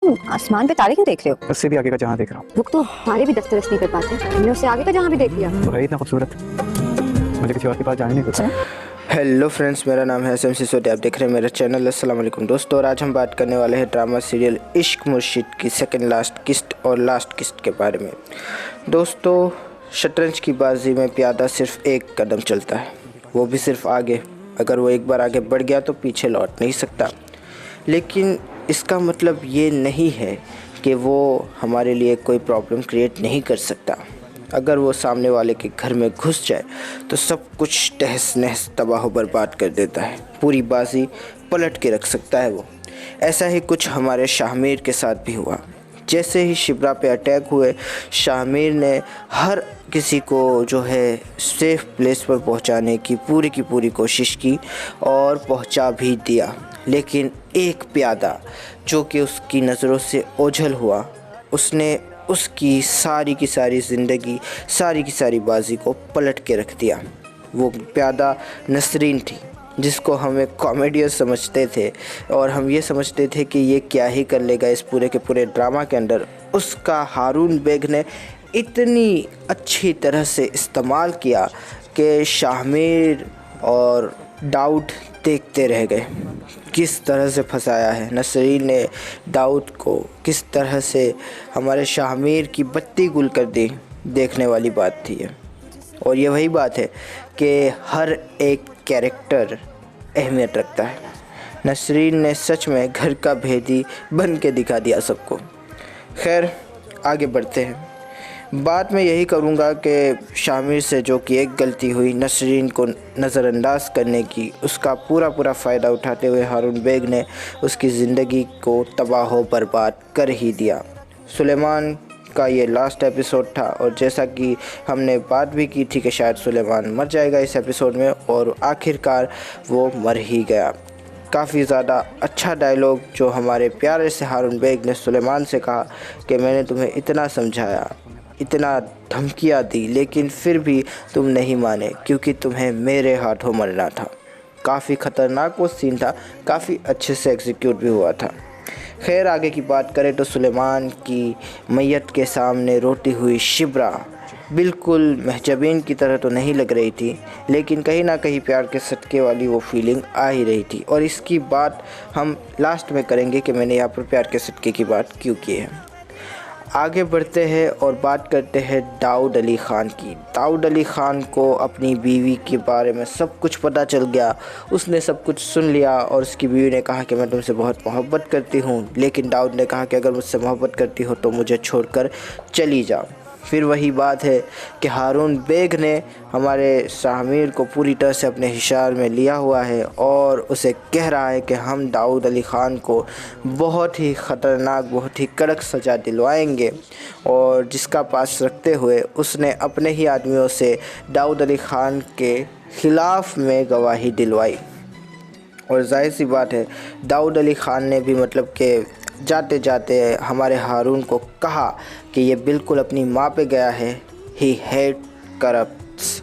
तुम आसमान पे तारे क्यों देख रहे हो? उससे भी आगे का जहाँ देख रहा हूँ। वो तो हमारे भी दफ्तर नहीं कर पाते, हमने उससे आगे का जहाँ भी देख लिया। तो है इतना खूबसूरत, मुझे किसी और के पास जाने नहीं देता। हेलो फ्रेंड्स, मेरा नाम है एसएम सिसोदिया, आप देख रहे हैं मेरा चैनल। अस्सलाम वालेकुम दोस्तों, और आज हम बात करने वाले हैं ड्रामा सीरियल इश्क मुर्शिद की सेकंड लास्ट किस्त और लास्ट किस्त के बारे में। दोस्तों, शतरंज की बाजी में प्यादा सिर्फ एक कदम चलता है, वो भी सिर्फ आगे। अगर वो एक बार आगे बढ़ गया तो पीछे लौट नहीं सकता। लेकिन इसका मतलब ये नहीं है कि वो हमारे लिए कोई प्रॉब्लम क्रिएट नहीं कर सकता। अगर वो सामने वाले के घर में घुस जाए तो सब कुछ तहस नहस तबाह बर्बाद कर देता है, पूरी बाजी पलट के रख सकता है वो। ऐसा ही कुछ हमारे शाहमीर के साथ भी हुआ। जैसे ही शिब्रा पे अटैक हुए, शाहमीर ने हर किसी को जो है सेफ़ प्लेस पर पहुंचाने की पूरी कोशिश की और पहुंचा भी दिया। लेकिन एक प्यादा जो कि उसकी नज़रों से ओझल हुआ, उसने उसकी सारी की सारी ज़िंदगी, सारी की सारी बाजी को पलट के रख दिया। वो प्यादा नसरीन थी, जिसको हम एक कॉमेडियन समझते थे और हम ये समझते थे कि ये क्या ही कर लेगा इस पूरे के पूरे ड्रामा के अंदर। उसका हारून बेग ने इतनी अच्छी तरह से इस्तेमाल किया कि शाहमीर और दाऊद देखते रह गए। किस तरह से फंसाया है नसरीन ने दाऊद को, किस तरह से हमारे शाहमीर की बत्ती गुल कर दी, देखने वाली बात थी ये। और ये वही बात है कि हर एक कैरेक्टर अहमियत रखता है। नसरीन ने सच में घर का भेदी बन के दिखा दिया सबको। खैर, आगे बढ़ते हैं। बात मैं यही करूँगा कि शामिर से जो कि एक गलती हुई नसरीन को नज़रअंदाज करने की, उसका पूरा फ़ायदा उठाते हुए हारून बेग ने उसकी ज़िंदगी को तबाह व बर्बाद कर ही दिया। सुलेमान का ये लास्ट एपिसोड था और जैसा कि हमने बात भी की थी कि शायद सुलेमान मर जाएगा इस एपिसोड में, और आखिरकार वो मर ही गया। काफ़ी ज़्यादा अच्छा डायलॉग जो हमारे प्यारे से हारून बेग ने सुलेमान से कहा कि मैंने तुम्हें इतना समझाया, इतना धमकियाँ दी, लेकिन फिर भी तुम नहीं माने क्योंकि तुम्हें मेरे हाथों मरना था। काफ़ी ख़तरनाक वो सीन था, काफ़ी अच्छे से एग्जीक्यूट भी हुआ था। खैर, आगे की बात करें तो सुलेमान की मैयत के सामने रोती हुई शिब्रा बिल्कुल महजबीन की तरह तो नहीं लग रही थी, लेकिन कहीं ना कहीं प्यार के सटके वाली वो फीलिंग आ ही रही थी। और इसकी बात हम लास्ट में करेंगे कि मैंने यहाँ पर प्यार के सटके की बात क्यों की है। आगे बढ़ते हैं और बात करते हैं दाऊद अली ख़ान की। दाऊद अली ख़ान को अपनी बीवी के बारे में सब कुछ पता चल गया, उसने सब कुछ सुन लिया और उसकी बीवी ने कहा कि मैं तुमसे बहुत मोहब्बत करती हूँ। लेकिन दाऊद ने कहा कि अगर मुझसे मोहब्बत करती हो तो मुझे छोड़कर चली जाओ। फिर वही बात है कि हारून बेग ने हमारे शाहमीर को पूरी तरह से अपने हिसार में लिया हुआ है और उसे कह रहा है कि हम दाऊद अली ख़ान को बहुत ही ख़तरनाक, बहुत ही कड़क सज़ा दिलवाएंगे। और जिसका पास रखते हुए उसने अपने ही आदमियों से दाऊद अली ख़ान के ख़िलाफ़ में गवाही दिलवाई। और जाहिर सी बात है, दाऊद अली ख़ान ने भी मतलब कि जाते जाते हमारे हारून को कहा कि ये बिल्कुल अपनी माँ पे गया है, ही हेट करप्ट्स।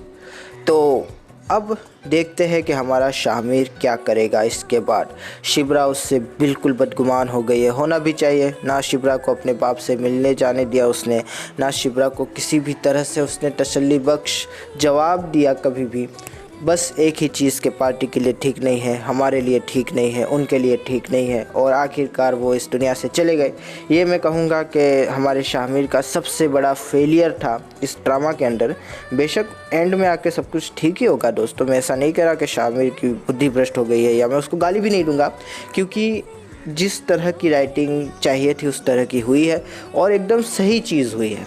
तो अब देखते हैं कि हमारा शाहमीर क्या करेगा इसके बाद। शिब्रा उससे बिल्कुल बदगुमान हो गई है, होना भी चाहिए। ना शिब्रा को अपने बाप से मिलने जाने दिया उसने, ना शिब्रा को किसी भी तरह से उसने तसल्ली बख्श जवाब दिया कभी भी। बस एक ही चीज़ के पार्टी के लिए ठीक नहीं है, हमारे लिए ठीक नहीं है, उनके लिए ठीक नहीं है, और आखिरकार वो इस दुनिया से चले गए। ये मैं कहूँगा कि हमारे शाहमीर का सबसे बड़ा फेलियर था इस ड्रामा के अंदर। बेशक एंड में आके सब कुछ ठीक ही होगा दोस्तों, मैं ऐसा नहीं कह रहा कि शाहमीर की बुद्धि भ्रष्ट हो गई है, या मैं उसको गाली भी नहीं दूँगा, क्योंकि जिस तरह की राइटिंग चाहिए थी उस तरह की हुई है और एकदम सही चीज़ हुई है।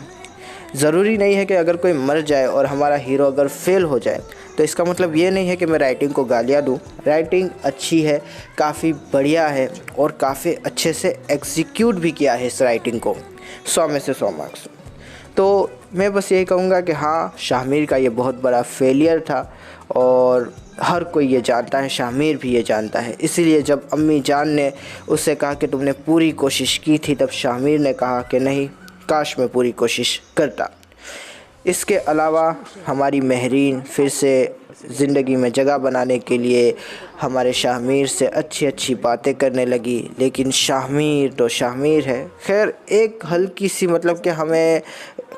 ज़रूरी नहीं है कि अगर कोई मर जाए और हमारा हीरो अगर फेल हो जाए तो इसका मतलब ये नहीं है कि मैं राइटिंग को गालियाँ दूँ। राइटिंग अच्छी है, काफ़ी बढ़िया है और काफ़ी अच्छे से एग्जीक्यूट भी किया है इस राइटिंग को, 100 में से 100 मार्क्स। तो मैं बस यही कहूँगा कि हाँ, शाहमीर का ये बहुत बड़ा फेलियर था और हर कोई ये जानता है, शाहमीर भी ये जानता है। इसीलिए जब अम्मी जान ने उससे कहा कि तुमने पूरी कोशिश की थी, तब शाहमीर ने कहा कि नहीं, काश मैं पूरी कोशिश करता। इसके अलावा हमारी महरीन फिर से ज़िंदगी में जगह बनाने के लिए हमारे शाहमीर से अच्छी अच्छी बातें करने लगी, लेकिन शाहमीर तो शाहमीर है। खैर एक हल्की सी मतलब कि हमें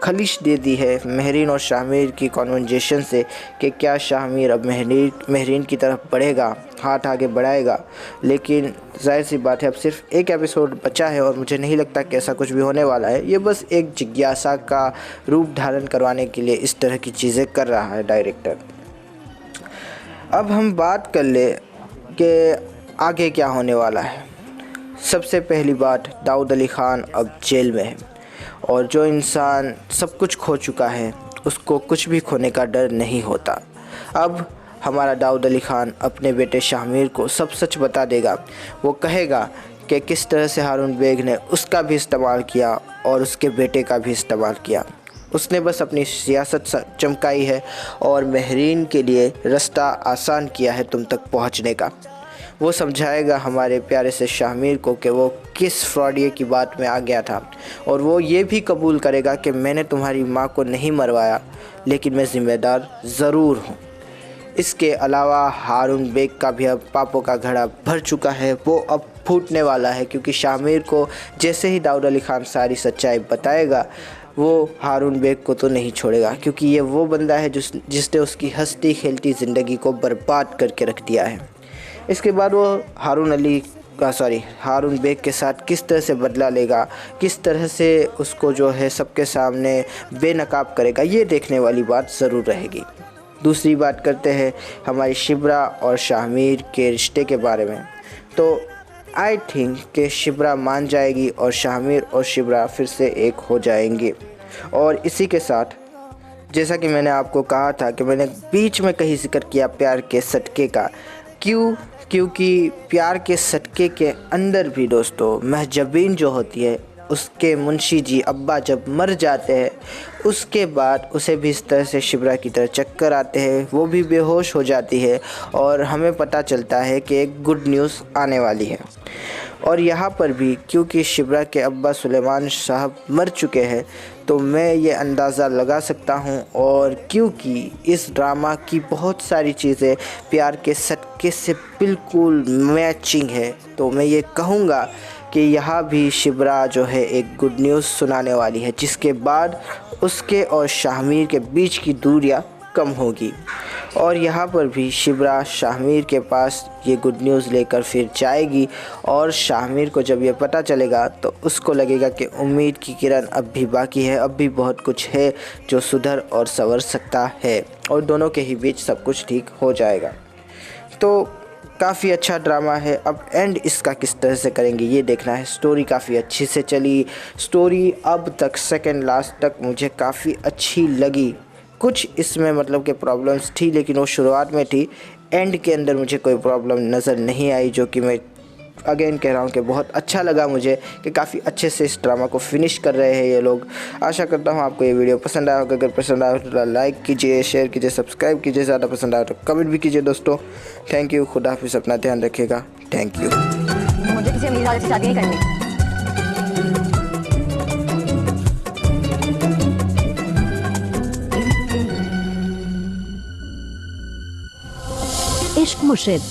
खलिश दे दी है महरीन और शाहमीर की कॉन्वर्जेशन से कि क्या शाहमीर अब महरीन की तरफ बढ़ेगा, हाथ आगे बढ़ाएगा। लेकिन जाहिर सी बात है अब सिर्फ एक एपिसोड बचा है और मुझे नहीं लगता कि ऐसा कुछ भी होने वाला है। ये बस एक जिज्ञासा का रूप धारण करवाने के लिए इस तरह की चीज़ें कर रहा है डायरेक्टर। अब हम बात कर ले कि आगे क्या होने वाला है। सबसे पहली बात, दाऊद अली ख़ान अब जेल में है और जो इंसान सब कुछ खो चुका है उसको कुछ भी खोने का डर नहीं होता। अब हमारा दाऊद अली ख़ान अपने बेटे शाहमीर को सब सच बता देगा। वो कहेगा कि किस तरह से हारून बेग ने उसका भी इस्तेमाल किया और उसके बेटे का भी इस्तेमाल किया। उसने बस अपनी सियासत चमकाई है और महरीन के लिए रास्ता आसान किया है तुम तक पहुंचने का। वो समझाएगा हमारे प्यारे से शाहमीर को कि वो किस फ्रॉडिये की बात में आ गया था और वो ये भी कबूल करेगा कि मैंने तुम्हारी माँ को नहीं मरवाया, लेकिन मैं ज़िम्मेदार ज़रूर हूँ। इसके अलावा हारून बेग का भी अब पापों का घड़ा भर चुका है, वो अब फूटने वाला है, क्योंकि शाहमीर को जैसे ही दाऊद अली ख़ान सारी सच्चाई बताएगा वो हारून बेग को तो नहीं छोड़ेगा, क्योंकि ये वो बंदा है जिसने उसकी हंसती खेलती ज़िंदगी को बर्बाद करके रख दिया है। इसके बाद वो हारून बेग के साथ किस तरह से बदला लेगा, किस तरह से उसको जो है सबके सामने बेनकाब करेगा, ये देखने वाली बात ज़रूर रहेगी। दूसरी बात करते हैं हमारी शिब्रा और शाहमीर के रिश्ते के बारे में। तो आई थिंक कि शिब्रा मान जाएगी और शाहमीर और शिब्रा फिर से एक हो जाएंगे। और इसी के साथ जैसा कि मैंने आपको कहा था कि मैंने बीच में कहीं जिक्र किया प्यार के सटके का, क्योंकि प्यार के सटके के अंदर भी दोस्तों महजबीन जो होती है उसके मुंशी जी अब्बा जब मर जाते हैं उसके बाद उसे भी इस तरह से शिब्रा की तरह चक्कर आते हैं, वो भी बेहोश हो जाती है और हमें पता चलता है कि एक गुड न्यूज़ आने वाली है। और यहाँ पर भी क्योंकि शिब्रा के अब्बा सुलेमान साहब मर चुके हैं तो मैं ये अंदाज़ा लगा सकता हूँ, और क्योंकि इस ड्रामा की बहुत सारी चीज़ें प्यार के सटके से बिल्कुल मैचिंग है, तो मैं ये कहूँगा कि यहाँ भी शिब्रा जो है एक गुड न्यूज़ सुनाने वाली है, जिसके बाद उसके और शाहमीर के बीच की दूरियाँ कम होगी। और यहाँ पर भी शिब्रा शाहमीर के पास ये गुड न्यूज़ लेकर फिर जाएगी और शाहमीर को जब ये पता चलेगा तो उसको लगेगा कि उम्मीद की किरण अब भी बाकी है, अब भी बहुत कुछ है जो सुधर और संवर सकता है और दोनों के ही बीच सब कुछ ठीक हो जाएगा। तो काफ़ी अच्छा ड्रामा है। अब एंड इसका किस तरह से करेंगे ये देखना है। स्टोरी काफ़ी अच्छी से चली, स्टोरी अब तक सेकंड लास्ट तक मुझे काफ़ी अच्छी लगी। कुछ इसमें मतलब कि प्रॉब्लम्स थी, लेकिन वो शुरुआत में थी, एंड के अंदर मुझे कोई प्रॉब्लम नज़र नहीं आई, जो कि मैं अगेन कह रहा हूँ कि बहुत अच्छा लगा मुझे कि काफ़ी अच्छे से इस ड्रामा को फिनिश कर रहे हैं ये लोग। आशा करता हूँ आपको ये वीडियो पसंद आया होगा। अगर पसंद आया तो लाइक कीजिए, शेयर कीजिए, सब्सक्राइब कीजिए, ज़्यादा पसंद आया तो कमेंट भी कीजिए दोस्तों। थैंक यू, खुदा हाफिज़, अपना ध्यान रखिएगा। Thank you. मुझे किसी अमीर वाले से शादी नहीं करनी। इश्क मुर्शिद।